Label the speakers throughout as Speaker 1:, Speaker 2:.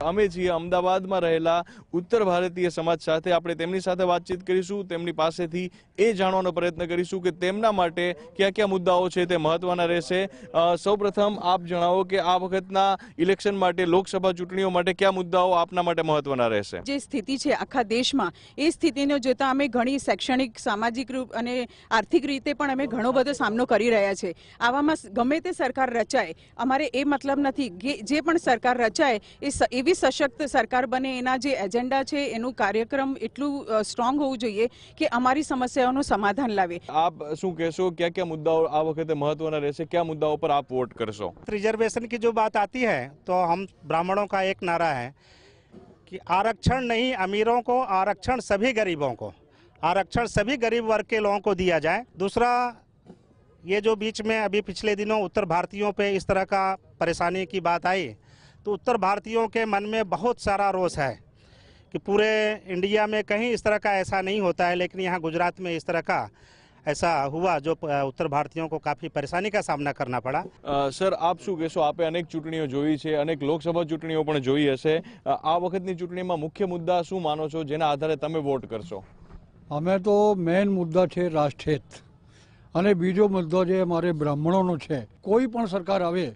Speaker 1: અમે છીએ અમદાવાદમાં રહેલા ઉત્તર ભારતીય સમાજ સાથે આપણે તેમની સાથે વાતચીત કરીશું, તેમની પાસેથી એ જાણવાનો પ્રયત્ન કરીશું કે તેમના માટે કયા કયા મુદ્દાઓ છે તે મહત્વના રહેશે। સૌપ્રથમ આપ જણાવો કે આ વખતના ઇલેક્શન માટે, લોકસભા ચૂંટણીઓ માટે કયા મુદ્દાઓ આપના માટે મહત્વના રહેશે?
Speaker 2: જે સ્થિતિ છે આખા દેશમાં, એ સ્થિતિને જોતા અમે ઘણી શૈક્ષણિક, સામાજિક રૂપ અને આર્થિક રીતે પણ અમે ઘણો બધો સામનો કરી રહ્યા છે। આવામાં ગમે તે સરકાર રચાય, અમારે એ મતલબ નથી કે જે પણ સરકાર રચાય એ એવી સશક્ત સરકાર બને, એના જે એજન્ડા છે એનું કાર્યક્રમ એટલું સ્ટ્રોંગ હોવું જોઈએ કે અમારી સમસ્યાઓનું સમાધાન લાવે।
Speaker 1: આપ શું કહેશો, क्या क्या मुद्दाओं આ વખતે મહત્વના રહેશે, क्या मुद्दाओं पर आप वोट करशो?
Speaker 3: रिजर्वेशन की जो बात आती है तो हम ब्राह्मणों का एक नारा है कि आरक्षण नहीं अमीरों को, आरक्षण सभी गरीबों को, आरक्षण सभी गरीब वर्ग के लोगों को दिया जाए। दूसरा, ये जो बीच में अभी पिछले दिनों उत्तर भारतीयों पे इस तरह का परेशानी की बात आई, तो उत्तर भारतीयों के मन में बहुत सारा रोष है कि पूरे इंडिया में कहीं इस तरह का ऐसा नहीं होता है, लेकिन यहाँ गुजरात में इस तरह का ऐसा हुआ जो उत्तर भारतीयों को काफ़ी परेशानी का सामना करना पड़ा।
Speaker 1: સર, આપ શું કહેશો? આપે અનેક ચૂંટણીઓ જોઈ છે, અનેક લોકસભા ચૂંટણીઓ પણ જોઈ હશે। આ વખતની ચૂંટણીમાં મુખ્ય મુદ્દા શું માનો છો જેના આધારે તમે વોટ કરશો?
Speaker 4: અમે તો મેઇન મુદ્દા છે રાષ્ટ્રહિત, અને બીજો મુદ્દો જે અમારે બ્રાહ્મણોનો છે। કોઈ પણ સરકાર આવે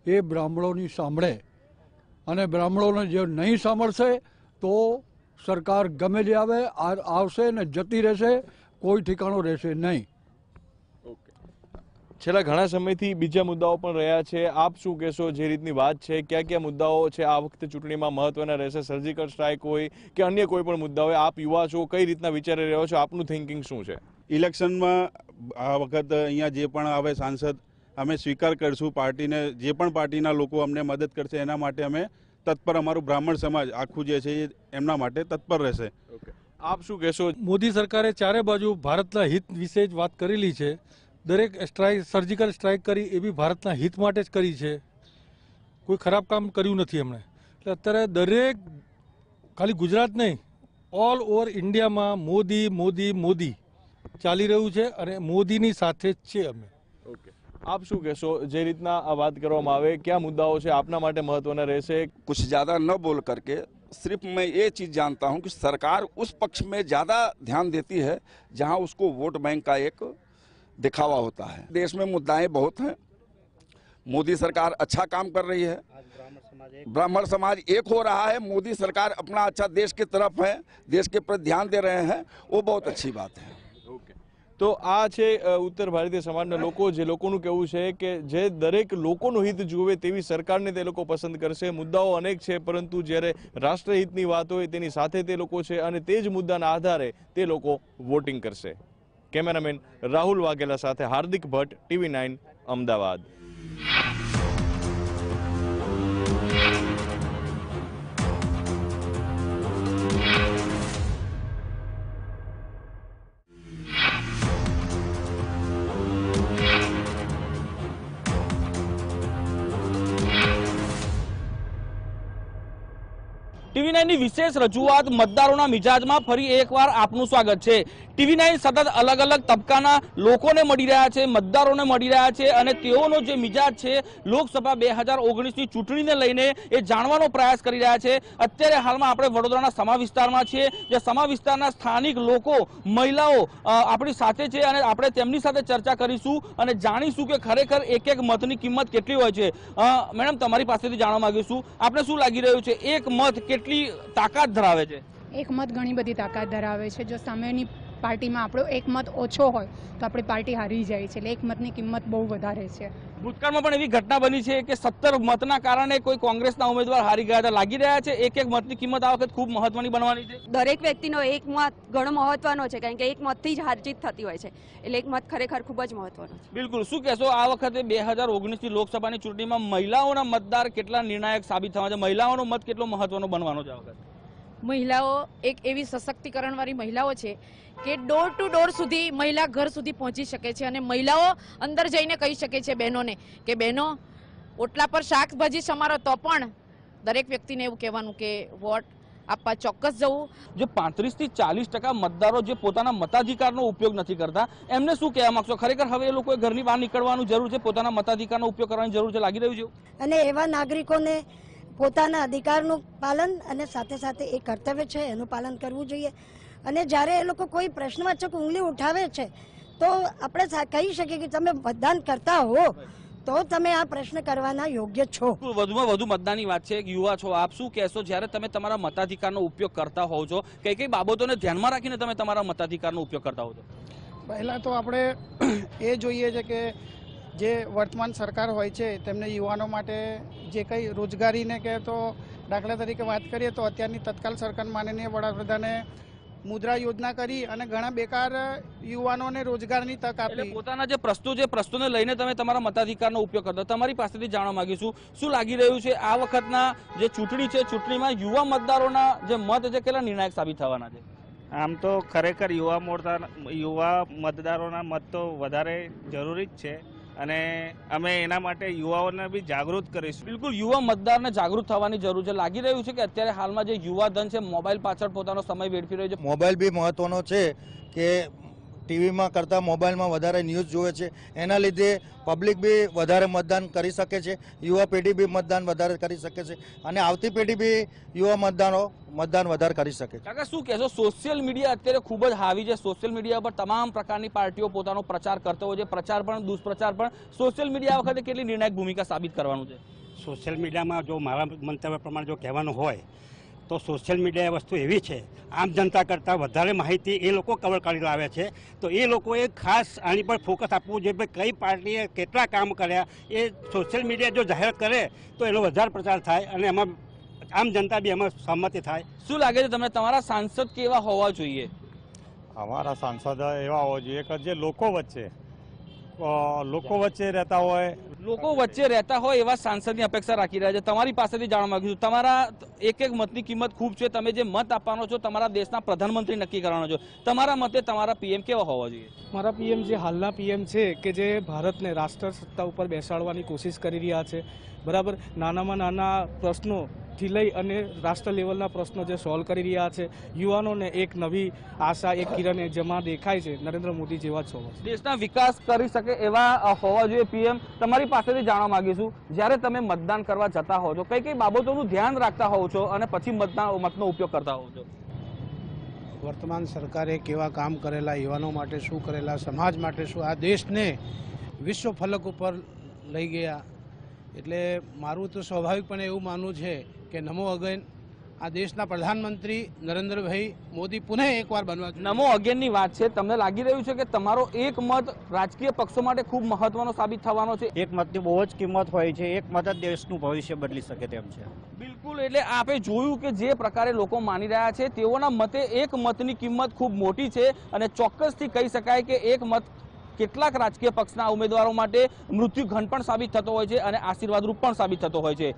Speaker 4: એ બ્રાહ્મણોની સાંભળે, અને બ્રાહ્મણોને જે નહીં સાંભળશે તો સરકાર ગમે તે આવે આવશે ને જતી રહેશે, કોઈ ઠેકાણો રહેશે નહીં।
Speaker 1: છેલ્લા ઘણા સમયથી બીજા મુદ્દાઓ પણ રહ્યા છે, આપ શું કહેશો? જે રીતની વાત છે, કયા કયા મુદ્દાઓ છે આ વખતે ચૂંટણીમાં મહત્વના રહેશે? સર્જિકલ સ્ટ્રાઇક હોય કે અન્ય કોઈ પણ મુદ્દા હોય, આપ યુવા છો, કઈ રીતના વિચારી રહ્યો છો? આપનું થિંકિંગ શું છે?
Speaker 5: ઇલેક્શનમાં આ વખત અહીંયા જે પણ આવે સાંસદ અમે સ્વીકાર કરશું, પાર્ટીને જે પણ પાર્ટીના લોકો અમને મદદ કરશે એના માટે અમે તત્પર, અમારું બ્રાહ્મણ સમાજ આખું જે છે એ એમના માટે તત્પર રહેશે।
Speaker 1: આપ શું કહેશો?
Speaker 6: મોદી સરકારે ચારે બાજુ ભારતના હિત વિશે જ વાત કરેલી છે। દરેક સ્ટ્રાઇક, સર્જિકલ સ્ટ્રાઇક કરી એ બી ભારતના હિત માટે જ કરી છે, કોઈ ખરાબ કામ કર્યું નથી એમણે। એટલે અત્યારે દરેક, ખાલી ગુજરાત નહીં, ઓલ ઓવર ઇન્ડિયામાં મોદી મોદી મોદી ચાલી રહ્યું છે, અને મોદીની સાથે જ છે અમે।
Speaker 1: આપ શું કહેશો? જે રીતના આ વાત કરવામાં આવે, क्या મુદ્દાઓ છે આપના માટે મહત્વના રહેશે?
Speaker 7: कुछ ज़्यादा न बोल करके सिर्फ मैं ये चीज़ जानता हूँ कि सरकार उस पक्ष में ज़्यादा ध्यान देती है जहाँ उसको वोट बैंक का एक दिखावा होता है। देश में मुद्दाएं बहुत हैं, मोदी सरकार अच्छा काम कर रही है, ब्राह्मण समाज एक हो रहा है, मोदी सरकार अपना अच्छा देश की तरफ है, देश के प्रति ध्यान दे रहे हैं, वो बहुत अच्छी बात है।
Speaker 1: તો આ છે ઉત્તર ભારતીય સમાજના લોકો, જે લોકોનું કહેવું છે કે જે દરેક લોકોનું હિત જુએ તેવી સરકારને તે લોકો પસંદ કરશે। મુદ્દાઓ અનેક છે, પરંતુ જ્યારે રાષ્ટ્રહિતની વાત હોય તેની સાથે તે લોકો છે, અને તે જ મુદ્દાના આધારે તે લોકો વોટિંગ કરશે। કેમેરામેન રાહુલ વાઘેલા સાથે હાર્દિક ભટ્ટ, TV9 અમદાવાદ।
Speaker 8: TV9 ની વિશેષ રજૂઆત મતદારોના મિજાજમાં ફરી એકવાર આપનું સ્વાગત છે। TV9 સતત અલગ અલગ તબક્કાના લોકોને મળી રહ્યા છે, મતદારોને મળી રહ્યા છે, અને તેઓનો જે મિજાજ છે લોકસભા 2019ની ચૂંટણીને લઈને એ જાણવાનો પ્રયાસ કરી રહ્યા છે। અત્યારે હાલમાં આપણે વડોદરાના સમા વિસ્તારમાં છીએ, જે સમા વિસ્તારના સ્થાનિક લોકો, મહિલાઓ આપણી સાથે છે, અને આપણે તેમની સાથે ચર્ચા કરીશું અને જાણીશું કે ખરેખર એક એક મતની કિંમત કેટલી હોય છે। મેડમ, તમારી પાસેથી જાણવા માંગીશું, આપને શું લાગી રહ્યું છે, એક મત કેટલી તાકાત ધરાવે છે?
Speaker 9: એક મત ઘણી બધી તાકાત ધરાવે છે। જો સામેની પાર્ટીમાં આપણો એક મત ઓછો હોય તો આપણી પાર્ટી હારી જાય છે, એટલે એક મતની કિંમત બહુ વધારે છે।
Speaker 8: ભૂતકાળમાં પણ એવી ઘટના બની છે કે 17 મતના કારણે કોઈ કોંગ્રેસના ઉમેદવાર હારી ગયા હતા। લાગી રહ્યા છે એક એક મતની કિંમત આ વખત ખૂબ મહત્વની બનવાની છે।
Speaker 10: દરેક વ્યક્તિનો એક મત ઘણો મહત્વનો છે, કારણ કે એક મતથી જ હાર જીત થતી હોય છે, એટલે એક મત ખરેખર ખૂબ જ મહત્વનો છે।
Speaker 8: બિલકુલ। શું કહેશો, આ વખતે 2019ની લોકસભાની ચૂંટણીમાં મહિલાઓના મતદાર કેટલા નિર્ણાયક સાબિત થવા છે? મહિલાઓનો મત કેટલો મહત્વનો બનવાનો છે આ વખતે?
Speaker 11: મહિલાઓ એક એવી સશક્તિકરણવાળી મહિલાઓ છે કે ડોર ટુ ડોર સુધી મહિલા ઘર સુધી પહોંચી શકે છે, અને મહિલાઓ અંદર જઈને કહી શકે છે બહેનોને કે બહેનો ઓટલા પર શાકભાજી સમારો તો પણ દરેક વ્યક્તિને એવું કહેવાનું કે વોટ આપવા ચોક્કસ જવું।
Speaker 8: જે 35 થી 40% મતદારો જે પોતાના મતાધિકારનો ઉપયોગ નથી કરતા, એમને શું કહેવા માંગશો? ખરેખર હવે એ લોકોએ ઘરની બહાર નીકળવાનું જરૂર છે, પોતાના મતાધિકારનો ઉપયોગ કરવાની જરૂર છે, લાગી રહ્યું છે?
Speaker 12: અને એવા નાગરિકોને પોતાના અધિકારનું પાલન અને સાથે સાથે એ કર્તવ્ય છે એનું પાલન કરવું જોઈએ. અને જ્યારે એ લોકો કોઈ પ્રશ્નવાચક ઉંગલી ઉઠાવે છે તો આપણે કહી શકીએ કે તમે મતદાન કરતા હો તો તમે આ પ્રશ્ન કરવાના યોગ્ય છો.
Speaker 8: વધુમાં વધુ મતદાનની વાત છે. યુવા છો આપ, શું કહેશો જ્યારે તમે તમારા મતાધિકારનો ઉપયોગ કરતા હોવ છો? કઈ કઈ બાબતોને ધ્યાનમાં રાખીને તમે તમારા મતાધિકારનો ઉપયોગ કરતા હો છો?
Speaker 13: પહેલાં તો આપણે એ જોઈએ છે કે જે વર્તમાન સરકાર હોય છે તેમને યુવાનો માટે જે કંઈ રોજગારીને કે તો દાખલા તરીકે વાત કરીએ તો અત્યારની તત્કાલ સરકાર માનનીય વડાપ્રધાને મુદ્રા યોજના કરી અને ઘણા બેકાર યુવાનોને રોજગારની તક આપી.
Speaker 8: પોતાના જે પ્રશ્નોને લઈને તમે તમારા મતાધિકારનો ઉપયોગ કરતા. તમારી પાસેથી જાણવા માંગીશું શું લાગી રહ્યું છે આ વખતના જે ચૂંટણી છે, ચૂંટણીમાં યુવા મતદારોના જે મત છે કેટલા નિર્ણાયક સાબિત થવાના છે?
Speaker 14: આમ તો ખરેખર યુવા મતદારોના મત તો વધારે જરૂરી જ છે અને અમે એના માટે યુવાઓને બી જાગૃત કરીશું.
Speaker 8: બિલકુલ, યુવા મતદારને જાગૃત થવાની જરૂર છે. લાગી રહ્યું છે કે અત્યારે હાલમાં જે યુવા ધન છે મોબાઈલ પાછળ પોતાનો સમય વેડફી રહ્યો છે.
Speaker 15: મોબાઈલ બી મહત્વનો છે કે ટીવીમાં કરતાં મોબાઈલમાં વધારે ન્યૂઝ જોવે છે, એના લીધે પબ્લિક બી વધારે મતદાન કરી શકે છે, યુવા પેઢી બી મતદાન વધારે કરી શકે છે અને આવતી પેઢી બી યુવા મતદાન વધારે કરી શકે છે.
Speaker 8: કાકા શું કહેશો? સોશિયલ મીડિયા અત્યારે ખૂબ જ હાવી છે. સોશિયલ મીડિયા પર તમામ પ્રકારની પાર્ટીઓ પોતાનો પ્રચાર કરતો હોય છે. પ્રચાર પણ દુષ્પ્રચાર પણ. સોશિયલ મીડિયા વખતે કેટલી નિર્ણાયક ભૂમિકા સાબિત કરવાનું છે?
Speaker 16: સોશિયલ મીડિયામાં જો મારા મંતવ્ય પ્રમાણે જો કહેવાનું હોય તો સોશિયલ મીડિયા વસ્તુ એવી છે, આમ જનતા કરતાં વધારે માહિતી એ લોકો કવર કરી લાવે છે. તો એ લોકોએ ખાસ આની પર ફોકસ આપવું જોઈએ. ભાઈ કઈ પાર્ટીએ કેટલા કામ કર્યા એ સોશિયલ મીડિયા જો જાહેરાત કરે તો એનો વધારે પ્રચાર થાય અને એમાં આમ જનતા બી એમાં સહમતિ થાય.
Speaker 8: શું લાગે છે તમને તમારા સાંસદ કેવા હોવા જોઈએ?
Speaker 17: અમારા સાંસદ એવા હોવા જોઈએ કે જે લોકો વચ્ચે રહેતા હોય
Speaker 8: એવા સાંસદની અપેક્ષા રાખી રહ્યા છે. તમારી પાસેથી જાણવા માંગુ છું, તમારા એક એક મતની કિંમત ખૂબ છે. તમે જે મત આપવાનો છો તમારા દેશના પ્રધાનમંત્રી નક્કી કરવાનો છો. તમારા મતે તમારા પીએમ કેવા હોવા જોઈએ?
Speaker 13: મારા પીએમ જે હાલના પીએમ છે કે જે ભારતને રાષ્ટ્ર સત્તા ઉપર બેસાડવાની કોશિશ કરી રહ્યા છે, બરાબર, નાનામાં નાના પ્રશ્નોથી લઈ અને રાષ્ટ્ર લેવલના પ્રશ્નો જે સોલ્વ કરી રહ્યા છે. યુવાનોને એક નવી આશા, એક કિરણ જેમાં દેખાય છે નરેન્દ્ર મોદી જેવા જ હોવા.
Speaker 8: દેશના વિકાસ કરી શકે એવા હોવા જોઈએ પીએમ. તમારી પાસેથી જાણવા માંગીશું, જ્યારે તમે મતદાન કરવા જતા હો છો કઈ કઈ બાબતોનું ધ્યાન રાખતા હોવ છો અને પછી મતનો ઉપયોગ કરતા હોવ છો?
Speaker 18: વર્તમાન સરકારે કેવા કામ કરેલા, યુવાનો માટે શું કરેલા, સમાજ માટે શું, આ દેશને વિશ્વ ફલક ઉપર લઈ ગયા. એટલે મારું તો સ્વાભાવિકપણે એવું માનવું છે કે નમો અગેન આ દેશના પ્રધાનમંત્રી નરેન્દ્રભાઈ મોદી પુનઃ એકવાર બનવા જોઈએ.
Speaker 8: નમો અગેનની વાત છે. તમને લાગી રહ્યું છે કે તમારો એક મત રાજકીય પક્ષો માટે ખૂબ મહત્વનો સાબિત થવાનો છે?
Speaker 19: એક મતની બહુ જ કિંમત હોય છે. એક મત જ દેશનું ભવિષ્ય બદલી શકે તેમ છે.
Speaker 8: બિલકુલ, એટલે આપણે જોયું કે જે પ્રકારે લોકો માની રહ્યા છે તેઓના મતે એક મતની કિંમત ખૂબ મોટી છે અને ચોક્કસથી કહી શકાય કે એક મત કેટલાક રાજકીય પક્ષના ઉમેદવારો માટે મૃત્યુ ઘણ પણ સાબિત થતો હોય છે અને આશીર્વાદરૂપ પણ સાબિત થતો હોય છે.